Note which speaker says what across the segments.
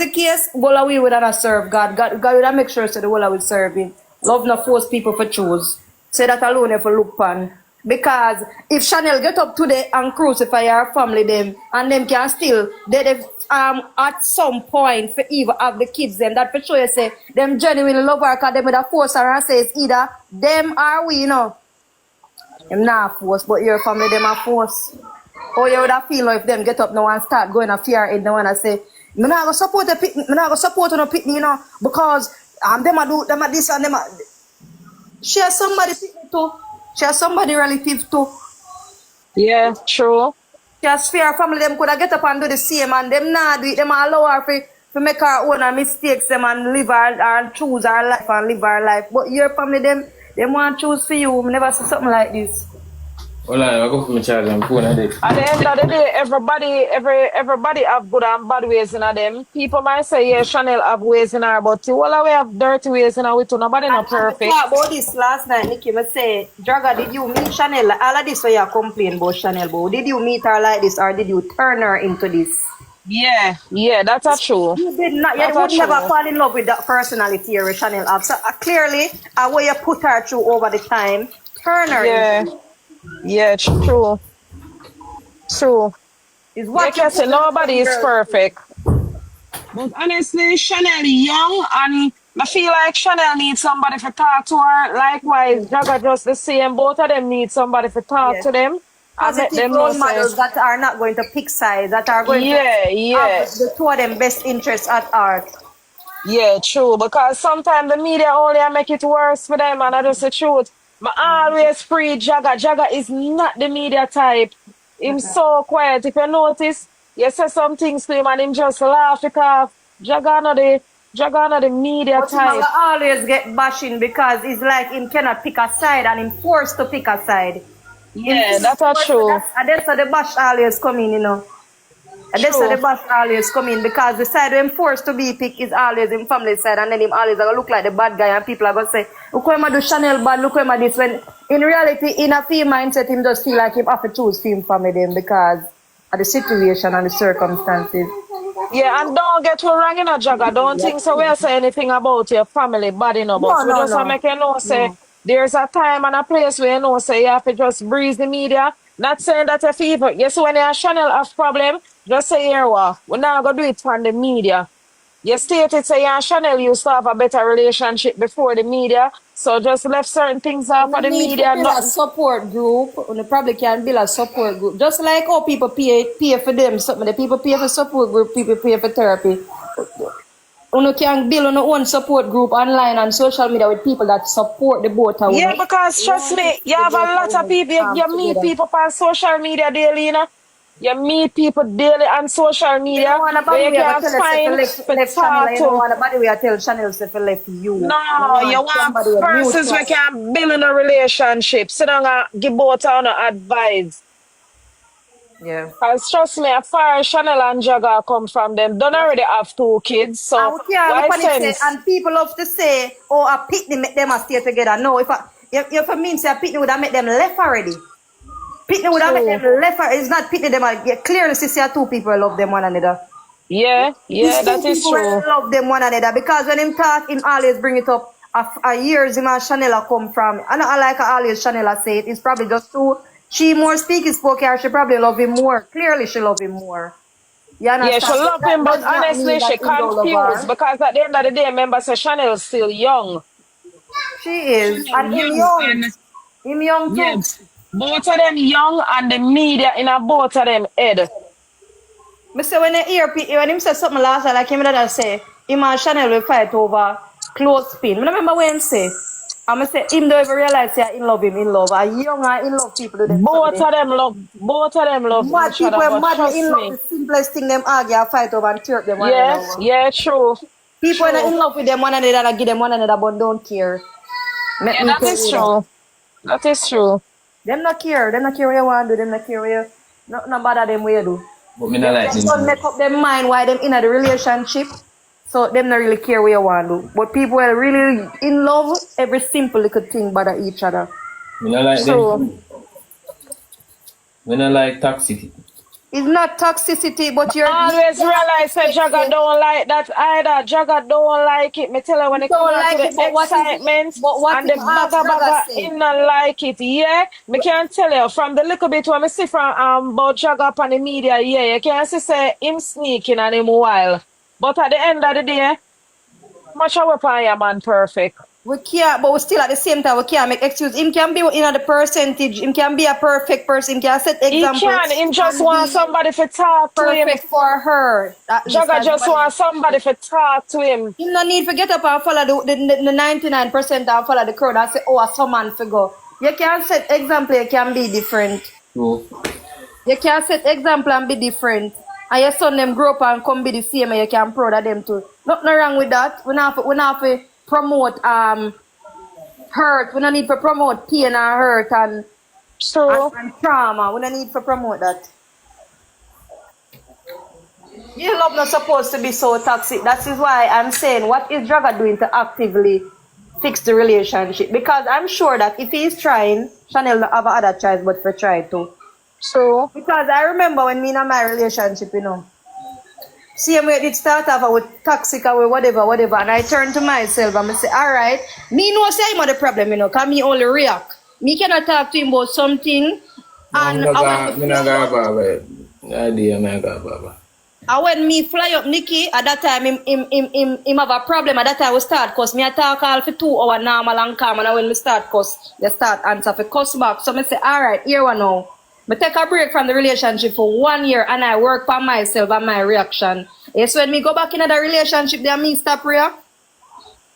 Speaker 1: the case, well, we would not serve God. God would make sure so the whole would serve him. Love not force people for choose. Say that alone if you look pan. Because if Shannel get up today and crucify her family them and them can still they at some point for even have the kids them that for sure you say them genuinely love her because them with a force her and say it's either them or we, you know. Them not force, but your family them are force. Or you would have feel like if them get up now and start going a fear in the one and say, I'm not gonna support the pit, I'm not gonna support no pit, you know, because them a do them a this and them a she has somebody pick me too. She has somebody relative too.
Speaker 2: Yeah, true.
Speaker 1: She has fear family them could have get up and do the same and them not do it, them allow her to make her own mistakes them and live her and choose her life and live her life. But your family them want to choose for you. I never see something like this.
Speaker 3: Well, I go for my charge and phone at it.
Speaker 2: At the end of the day, everybody have good and bad ways in them. People might say, yeah, Shannel have ways in her, but all we have dirty ways in her with nobody not perfect.
Speaker 1: I talked about this last night, Nikki. I say, Dragga, did you meet Shannel? All of this where you complain about Shannel, but did you meet her like this or did you turn her into this?
Speaker 2: Yeah, that's a true.
Speaker 1: You did not. You would never fall in love with that personality here with Shannel have. So clearly, where you put her through over the time, turn her into.
Speaker 2: Yeah, true. True.
Speaker 1: Is what
Speaker 2: like I said, nobody is perfect. But honestly, Shannel young and I feel like Shannel needs somebody to talk to her. Likewise, Dragga just the same. Both of them need somebody to talk to them.
Speaker 1: Positive role models that are not going to pick sides, that are going to have the two of them best interests at heart.
Speaker 2: Yeah, true. Because sometimes the media only make it worse for them, and I just the truth. I always free Dragga. Dragga is not the media type. Him so quiet. If you notice, you say some things to him and him just laugh it off. Dragga not the media
Speaker 1: but
Speaker 2: type.
Speaker 1: But always get bashing because it's like him cannot pick a side and him forced to pick a side.
Speaker 2: Yeah, that's not true.
Speaker 1: And that's how the bash always come in, you know. And that's how the bash always come in because the side him forced to be picked is always in family side and then him always gonna look like the bad guy and people are gonna say, look how do Shannel bad, look how this when in reality in a female mindset him just feel like him have to choose film family them because of the situation and the circumstances.
Speaker 2: Yeah, and don't get me wrong, you know, Dragga. Don't think so we'll say anything about your family bad, you know, but we just make you know say there's a time and a place where you know say you have to just breeze the media. Not saying that if you yes, when your Shannel have problem, just say here what we're not gonna do it from the media. You stated say you and Shannel used to have a better relationship before the media. So just left certain things off for the media.
Speaker 1: Not a support group. You probably can build a support group. Just like how people pay for them something. The people pay for support group, people pay for therapy. You can build your own support group online and social media with people that support the both of you.
Speaker 2: Yeah, because trust me, you have a lot of people. You meet people on social media daily, you know. You meet people daily on social media. Where you can find
Speaker 1: Shannel, you don't want nobody we tell Shannel to left you.
Speaker 2: No, you want persons who can build a relationship. Sit down and give both on advice.
Speaker 1: Yeah.
Speaker 2: Because trust me, as far as Shannel and Dragga come from them, don't already have 2 kids. So why sense?
Speaker 1: And people love to say, oh, a picnic make them stay together. No, if I mean say a picnic would have made them left already. Picnic would have made them left. It's not picnic them. Clearly, see 2 people love them one another.
Speaker 2: Yeah, that is true.
Speaker 1: Love them one another because when him talk, him always bring it up. A years him and Shannel come from. I know I like always Shannel say it. It's probably just too. She more speaking spoken. She probably love him more. Clearly, she love him more. Yeah,
Speaker 2: she love him, but honestly, she confused because at the end of the day, remember, so Shannel is still young.
Speaker 1: She is, and him young. Him young too.
Speaker 2: Yes. Both of them young and the media in a both of them head.
Speaker 1: I say when him say something last time, like him that say, him and Shannel will fight over clothespin. I remember when him say, I'm say him don't even realize say in love him in love. A young and in love people do them.
Speaker 2: Both of them love
Speaker 1: mad
Speaker 2: each other.
Speaker 1: People mad in love. The simplest thing them argue and fight over and tear them one another.
Speaker 2: Yeah, true.
Speaker 1: People are in love with them one another and give them one another but don't care.
Speaker 2: Yeah, that is true. That is true.
Speaker 1: Them not care. Them not care what you want to do. Them not care what you not bother them what you do.
Speaker 3: But me not like
Speaker 1: them. Don't make up their mind why them in a relationship. So them not really care what you want to do. But people are really in love, every simple little thing bother each other.
Speaker 3: Me not like them. Me not like toxicity.
Speaker 1: It's not toxicity, but you're you
Speaker 2: Always
Speaker 1: cannot
Speaker 2: realize that
Speaker 1: expect
Speaker 2: Dragga
Speaker 1: say,
Speaker 2: don't like that either. Dragga don't like it. Me tell her when
Speaker 1: you
Speaker 2: it come
Speaker 1: don't
Speaker 2: on to
Speaker 1: like
Speaker 2: the
Speaker 1: it,
Speaker 2: excitement
Speaker 1: but what
Speaker 2: and
Speaker 1: if
Speaker 2: the
Speaker 1: ask Dragga
Speaker 2: bagga,
Speaker 1: say?
Speaker 2: him not like it. Yeah, me can tell you from the little bit when me see from about Dragga up on the media. Yeah, you can see say him sneaking and him wild. But at the end of the day, much of weapon a man perfect.
Speaker 1: We can't, but we still at the same time we can't make excuse. Him can be in the percentage. Him can be a perfect person. Him can set
Speaker 2: He
Speaker 1: example
Speaker 2: can. Him just
Speaker 1: and
Speaker 2: want
Speaker 1: be
Speaker 2: somebody to talk to him.
Speaker 1: perfect for her. At least
Speaker 2: Dragga
Speaker 1: as
Speaker 2: just
Speaker 1: somebody.
Speaker 2: want somebody to talk to him.
Speaker 1: Him no need to get up and follow the 99% and follow the crowd and say, oh, a some man figure. You can set example. You can be different.
Speaker 3: True.
Speaker 1: You can set example and be different. And your son them grow up and come be the same and you can proud of them too. Nothing wrong with that. We not have to promote hurt. We don't need to promote pain and hurt
Speaker 2: So,
Speaker 1: and trauma. We don't need to promote that. Your love not supposed to be so toxic. That is why I'm saying, what is Dragga doing to actively fix the relationship? Because I'm sure that if he's trying, Shannel not have other choice but to try too.
Speaker 2: so.
Speaker 1: Because I remember when me and my relationship, same way it start off with toxic or whatever, and I turn to myself and I say, all right, me know say I'm the problem, because me only react. Me cannot talk to him about something, and when me fly up Nikki, at that time him have a problem. At that time we start cause me I talk all for 2 hours normal and calm, and when we start cause they start answer for cuss back. So I say, all right, here we now. I take a break from the relationship for 1 year and I work for myself and my reaction. Yes, when me go back into the relationship, then me stop react.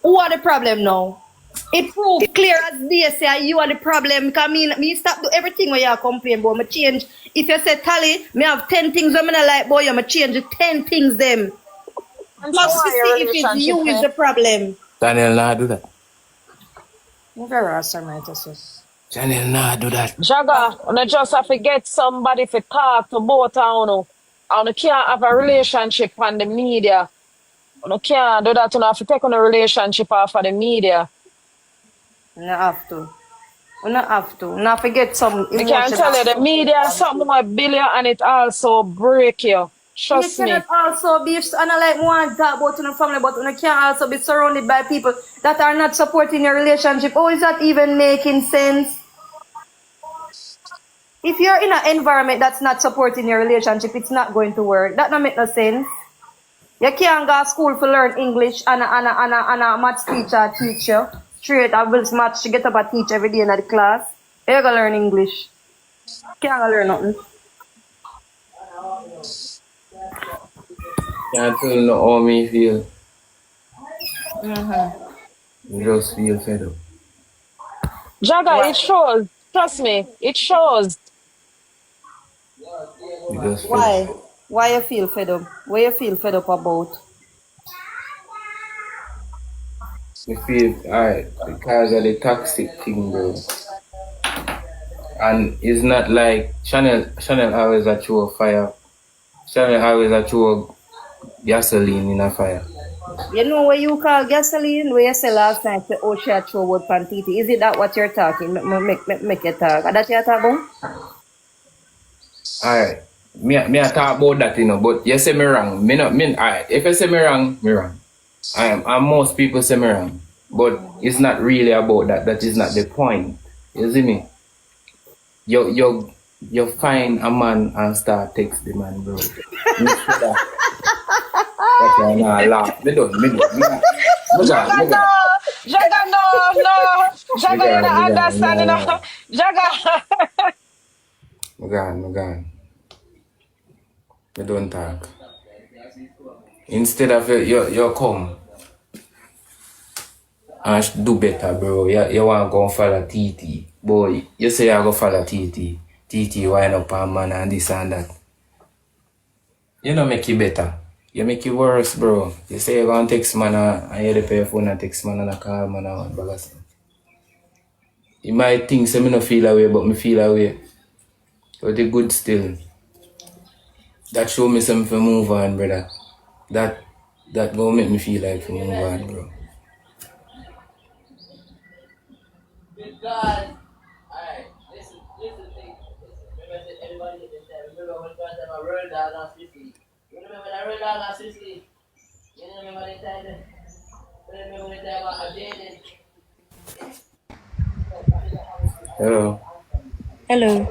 Speaker 1: Who are the problem now? It proved clear as day say you are the problem. Because me stop do everything where you complain about. Me change. If you say Tally, me have 10 things I'm not like boy, me change 10 things them.
Speaker 2: And so
Speaker 1: Just to
Speaker 2: why your
Speaker 1: see if it's
Speaker 2: relationship,
Speaker 1: you is
Speaker 2: eh?
Speaker 1: the problem.
Speaker 3: Shannel nah do that.
Speaker 1: I'm very awesome, right?
Speaker 3: Shannel nah do that.
Speaker 2: Dragga, you just have to get somebody to talk to both of you. And you can't have a relationship on the media. You can't do that. You have to take on a relationship off of the media.
Speaker 1: You don't have to. You don't have to. Now forget some
Speaker 2: I can
Speaker 1: emotional
Speaker 2: tell you the media is
Speaker 1: support.
Speaker 2: something like billion and it also break you.
Speaker 1: You
Speaker 2: Trust
Speaker 1: cannot
Speaker 2: me.
Speaker 1: also be, and I like one talk about your family, but you can't also be surrounded by people that are not supporting your relationship. Oh, is that even making sense? If you're in an environment that's not supporting your relationship, it's not going to work. That don't make no sense. You can't go to school to learn English and a maths teacher teach you. Straight, I will maths, she get up and teach every day in the class. You go learn English. Can't go learn nothing.
Speaker 3: Can't tell no how me feel.
Speaker 1: Mm-hmm.
Speaker 3: I just feel fed up.
Speaker 2: Dragga, it
Speaker 1: Why?
Speaker 2: shows. Trust me. It shows.
Speaker 3: I just fed up.
Speaker 1: Why? Why you feel fed up? What you feel fed up about?
Speaker 3: I feel alright because of the toxic thing, bro. And it's not like Shannel always a throw fire. Shannel always a throw gasoline in a fire.
Speaker 1: You know what you call gasoline? Where you say last night, say, oh, she had throw wood pantiti. Is it that what you're talking? Make you talk. Are that you're talking about?
Speaker 3: Alright. Me I talk about that, but you say me wrong. Alright, if you say me wrong, me wrong. And most people say me wrong. But it's not really about that. That is not the point. You see me? You find a man and start text the man, bro. That's why I laugh. Me done.
Speaker 2: Dragga, no. Dragga, no. Dragga, you're not understanding. Dragga.
Speaker 3: Me gone. Me don't talk. Instead of you come and do better, bro. You want to go follow TT. Boy, you say you go follow TT. TT wind up a man and this and that. You don't make it better. You make it worse, bro. You say you're going to text man and you pay your phone and text man and a call man and one bag. You might think say me no feel away, but me feel away. But the good still. That show me something to move on, brother. That gonna make me feel like to move on, bro. Hello.
Speaker 1: Hello.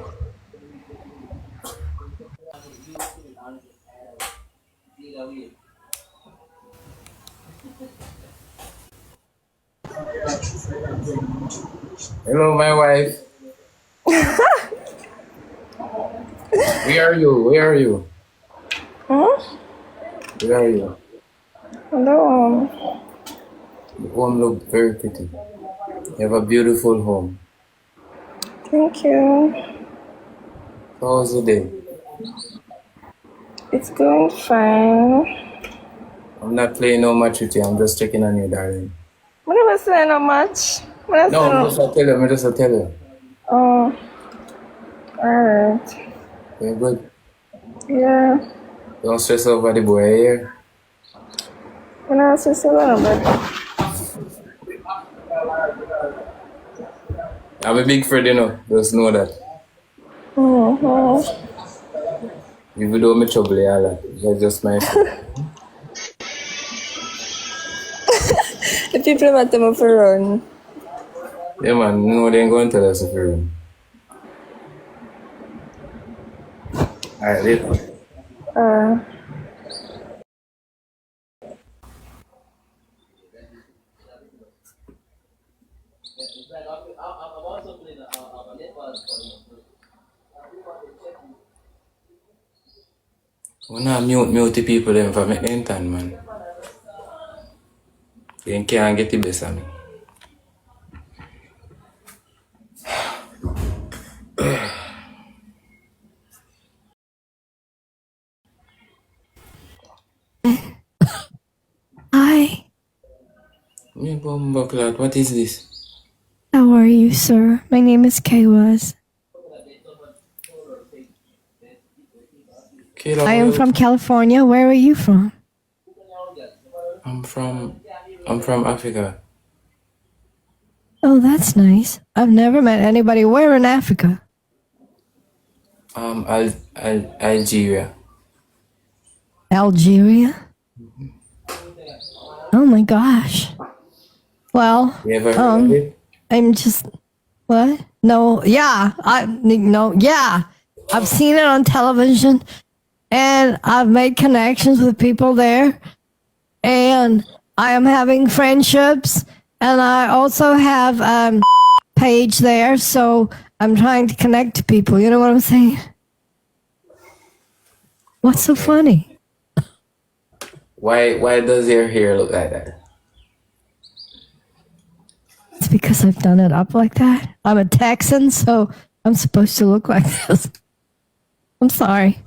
Speaker 3: Hello, my wife. Where are you? Where are you?
Speaker 1: Huh?
Speaker 3: Where are you?
Speaker 1: Hello.
Speaker 3: The home look very pretty. You have a beautiful home.
Speaker 1: Thank you.
Speaker 3: How was the day?
Speaker 1: It's going fine.
Speaker 3: I'm not playing no much with you. I'm just checking on you, darling.
Speaker 1: I never say no much.
Speaker 3: No, I'm just a tell you. I'm just a tell you.
Speaker 1: Oh, alright.
Speaker 3: You're good.
Speaker 1: Yeah.
Speaker 3: Don't stress over the boy here.
Speaker 1: When I was just a little bit.
Speaker 3: I'm a big friend, you know. Just know that.
Speaker 1: Mm-hmm.
Speaker 3: Even though I'm trouble, yeah, like, you're just my friend.
Speaker 1: The people met them up for run.
Speaker 3: Yeah, man. No, they ain't going to tell us if you're wrong. Alright, later. We not mute the people them for make them turn, man. They can't get the best of me.
Speaker 4: Hi,
Speaker 3: Me bumbo clock, what is this?
Speaker 4: how are you, sir? My name is Kaywas.
Speaker 3: Kayla,
Speaker 4: I am from California. Where are you from?
Speaker 3: I'm from Africa.
Speaker 4: Oh, that's nice. I've never met anybody. Where in Africa?
Speaker 3: Algeria.
Speaker 4: Algeria? Oh my gosh. Well,
Speaker 3: You ever heard of it?
Speaker 4: I'm just what? No, yeah. Yeah. I've seen it on television and I've made connections with people there and I am having friendships and I also have page there, so I'm trying to connect to people. You know what I'm saying? What's so funny?
Speaker 3: Why does your hair look like that?
Speaker 4: It's because I've done it up like that. I'm a Texan, so I'm supposed to look like this. I'm sorry.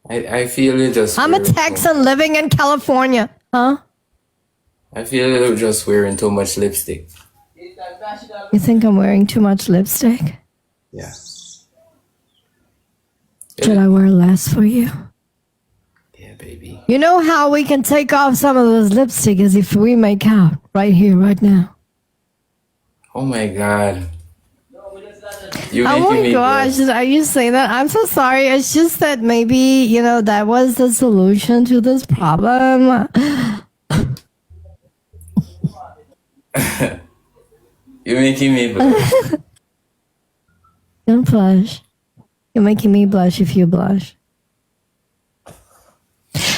Speaker 3: I feel you just
Speaker 4: I'm a
Speaker 3: wearing
Speaker 4: Texan living in California. Huh?
Speaker 3: I feel you're just wearing too much lipstick.
Speaker 4: You think I'm wearing too much lipstick?
Speaker 3: Yeah.
Speaker 4: Should I wear less for you?
Speaker 3: Yeah, baby.
Speaker 4: You know how we can take off some of this lipstick is if we make out right here, right now.
Speaker 3: Oh my god. You
Speaker 4: Oh
Speaker 3: making
Speaker 4: my
Speaker 3: me
Speaker 4: gosh,
Speaker 3: blush.
Speaker 4: are you saying that? I'm so sorry. It's just that maybe, you know, that was the solution to this problem.
Speaker 3: You making me blush.
Speaker 4: Don't blush. You're making me blush if you blush.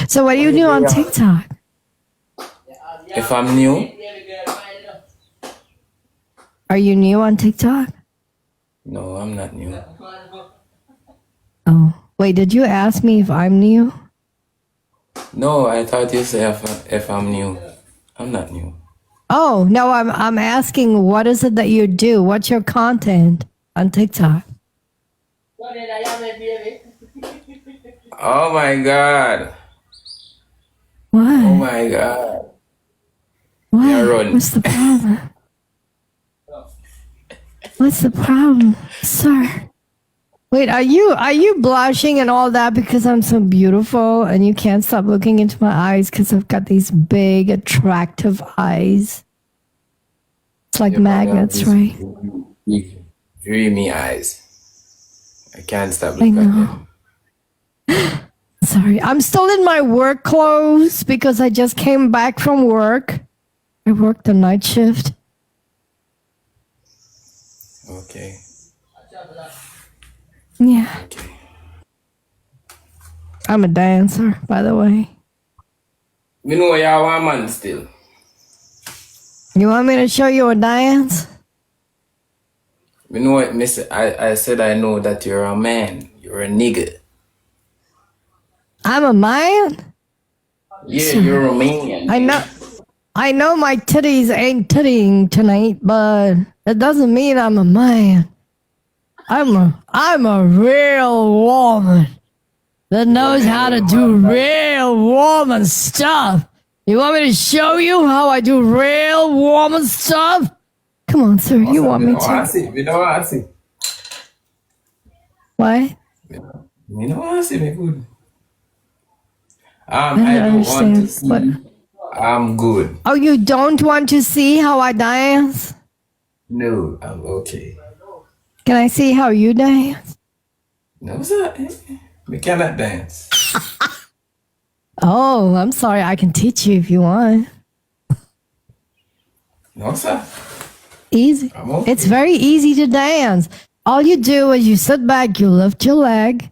Speaker 4: So what do you do on TikTok?
Speaker 3: If I'm new?
Speaker 4: Are you new on TikTok?
Speaker 3: No, I'm not new.
Speaker 4: Oh, wait, did you ask me if I'm new?
Speaker 3: No, I thought you said if I'm new. I'm not new.
Speaker 4: Oh, no, I'm asking what is it that you do? What's your content on TikTok?
Speaker 3: Oh my god.
Speaker 4: What?
Speaker 3: Oh my god.
Speaker 4: What?
Speaker 3: Yeah, run.
Speaker 4: What's the problem? What's the problem, sir? Wait, are you blushing and all that because I'm so beautiful and you can't stop looking into my eyes because I've got these big, attractive eyes? It's like magnets, right?
Speaker 3: Big, dreamy eyes. I can't stop
Speaker 4: I
Speaker 3: looking at
Speaker 4: know.
Speaker 3: them.
Speaker 4: Sorry, I'm still in my work clothes because I just came back from work. I worked the night shift.
Speaker 3: Okay.
Speaker 4: Yeah.
Speaker 3: Okay.
Speaker 4: I'm a dancer, by the way.
Speaker 3: We know you're one man still.
Speaker 4: You want me to show you a dance?
Speaker 3: We know it, miss. I said I know that you're a man. You're a nigga.
Speaker 4: I'm a man?
Speaker 3: Yeah, you're a man.
Speaker 4: I know my titties ain't tittying tonight, but that doesn't mean I'm a man. I'm a real woman that knows how to do real woman stuff. You want me to show you how I do real woman stuff? Come on, sir. You want me to?
Speaker 3: We don't want to see.
Speaker 4: What?
Speaker 3: We don't want to see me good.
Speaker 4: I
Speaker 3: I
Speaker 4: don't
Speaker 3: don't want to
Speaker 4: understand.
Speaker 3: see.
Speaker 4: What?
Speaker 3: I'm good.
Speaker 4: Oh, you don't want to see how I dance?
Speaker 3: No, I'm okay.
Speaker 4: Can I see how you dance?
Speaker 3: No, sir. We cannot dance.
Speaker 4: Oh, I'm sorry. I can teach you if you want.
Speaker 3: No, sir.
Speaker 4: Easy.
Speaker 3: I'm okay.
Speaker 4: It's very easy to dance. All you do is you sit back, you lift your leg,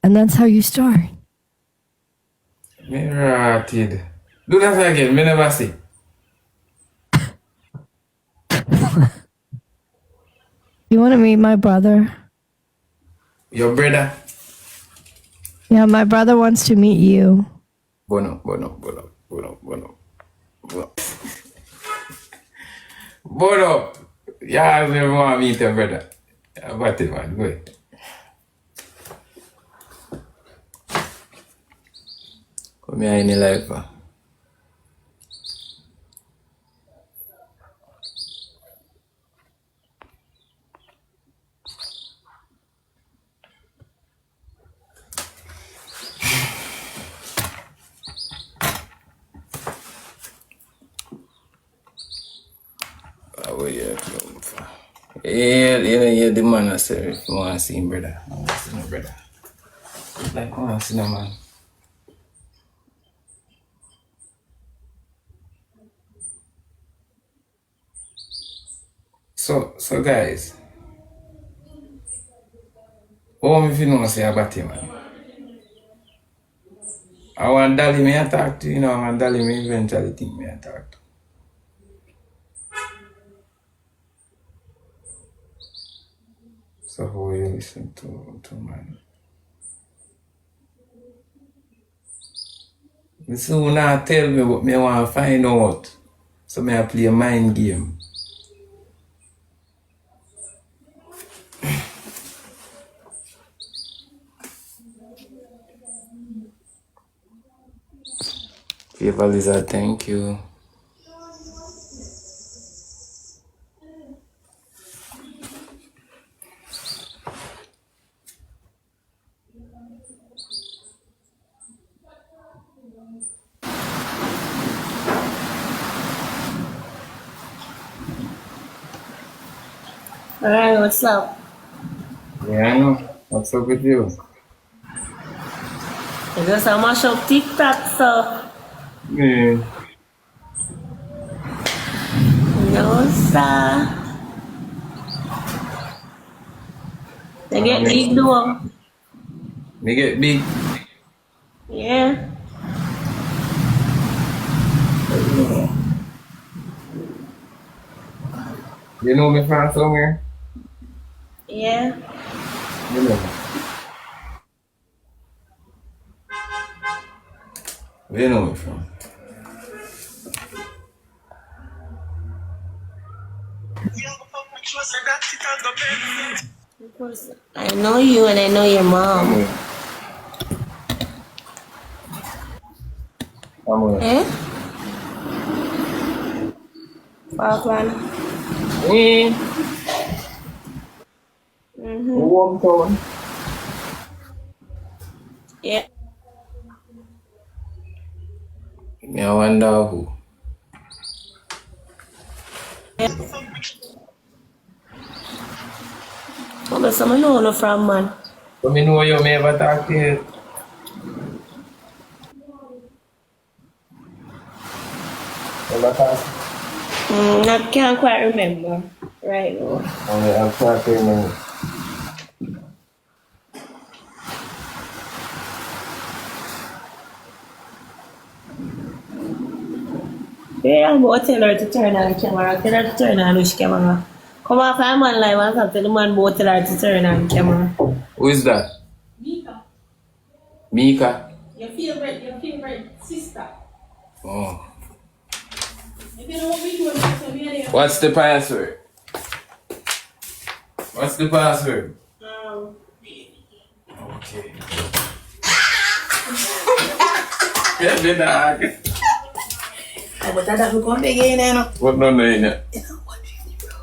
Speaker 4: and that's how you start.
Speaker 3: Me rotted. Do that again. Me never see.
Speaker 4: You want to meet my brother?
Speaker 3: Your brother.
Speaker 4: Yeah, my brother wants to meet you.
Speaker 3: Bono. Bono. Yeah, I want to meet your brother. What it, man? Go ahead. Come here in the life, man. Where you come from? Yeah, the man I said if you want to see him, brother. I want to see my brother. Like, I want to see no man. So guys, how me feel know say about him, man? I want Dolly me attack to, I want Dolly me eventually think me attack to. So how you listen to man? Me soon not tell me what me want to find out. So me I play a mind game. Favor Lizard, thank you.
Speaker 5: Alright, what's up?
Speaker 3: Yeah, I know. What's up with you?
Speaker 5: I just a mash up TikTok, so
Speaker 3: Yeah.
Speaker 5: no sir. They get big though.
Speaker 3: Me get big.
Speaker 5: Yeah.
Speaker 3: You know me from somewhere?
Speaker 5: Yeah.
Speaker 3: You know. Where you know me from?
Speaker 5: Because I know you and I know your mom.
Speaker 3: Somewhere.
Speaker 5: Eh? Falkland.
Speaker 3: Warm town.
Speaker 5: Yeah.
Speaker 3: Me I wonder who.
Speaker 5: Oh, but some know no from man.
Speaker 3: So me know you may ever talk to you.
Speaker 5: I can't quite remember right now.
Speaker 3: I'm talking.
Speaker 5: Yeah, I'm going to tell her to turn on the camera. Tell her to turn on which camera. Come off, I'm on live and something. The man both tell her to turn on the camera.
Speaker 3: Who is that?
Speaker 5: Mika,
Speaker 3: Mika.
Speaker 5: your favorite sister.
Speaker 3: Oh.
Speaker 5: If you don't meet me,
Speaker 3: What's the password? What's the password? Okay. Yeah, the dog.
Speaker 5: But that will come again,
Speaker 3: What number in it?
Speaker 5: You know, 150, bro.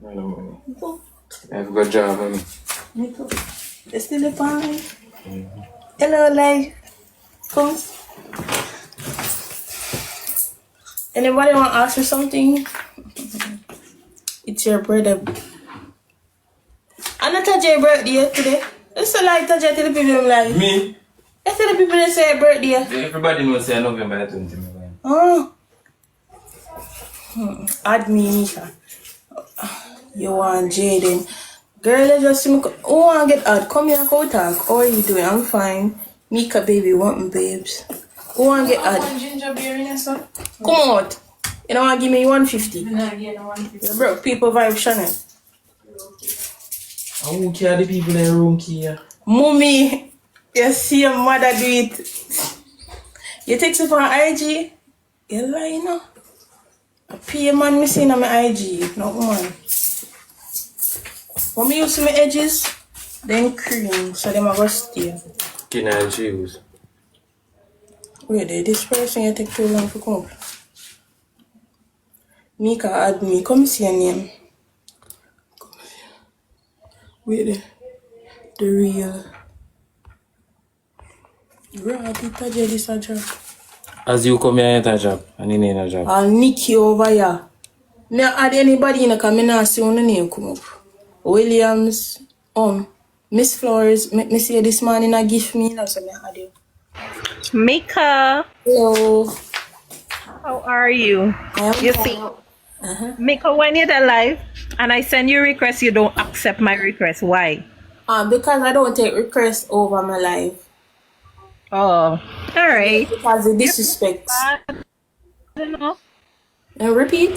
Speaker 3: I don't know. I've got job on me.
Speaker 5: Me too. It's still fine. Hello, life. Come. Anybody want to ask you something? It's your brother. I'm not touching your birthday today. It's a like touch it to the people like.
Speaker 3: Me?
Speaker 5: I tell the people that say birthday.
Speaker 3: Everybody knows say November 20.
Speaker 5: Oh. Add me, Mika. You want Jaden. Girl, I just see me. Who want to get out? Come here and go talk. How are you doing? I'm fine. Mika, baby, want me, babes. Who want to get out?
Speaker 6: Ginger beer in son.
Speaker 5: Come out. You don't want to give me 150?
Speaker 6: No, I get 150.
Speaker 5: You broke people vibe, Shannel.
Speaker 3: Who care the people in the room here?
Speaker 5: Mommy, you see your mother do it. You text it on IG? You lie, you know. I pay a man me see on my IG, not woman. When me use my edges, then cream, so them are go stay.
Speaker 3: Can I choose?
Speaker 5: Wait there, this person you take too long to come. Mika add me, come see your name. Come see. Wait there. The real. Bro, I did touch this a job.
Speaker 3: As you come here, a job, and you need a job.
Speaker 5: I'll nick you over here. Me add anybody in the comment and see when the name come up. Williams, Miss Flores, me see this morning a gift me, that's what I add you.
Speaker 7: Mika,
Speaker 5: Hello.
Speaker 7: how are you?
Speaker 5: I am
Speaker 7: You
Speaker 5: fine.
Speaker 7: see, Mika, when you're alive and I send you request, you don't accept my request. Why?
Speaker 5: Because I don't take requests over my life.
Speaker 7: Oh, all right.
Speaker 5: Because of disrespect.
Speaker 7: I don't know.
Speaker 5: And repeat.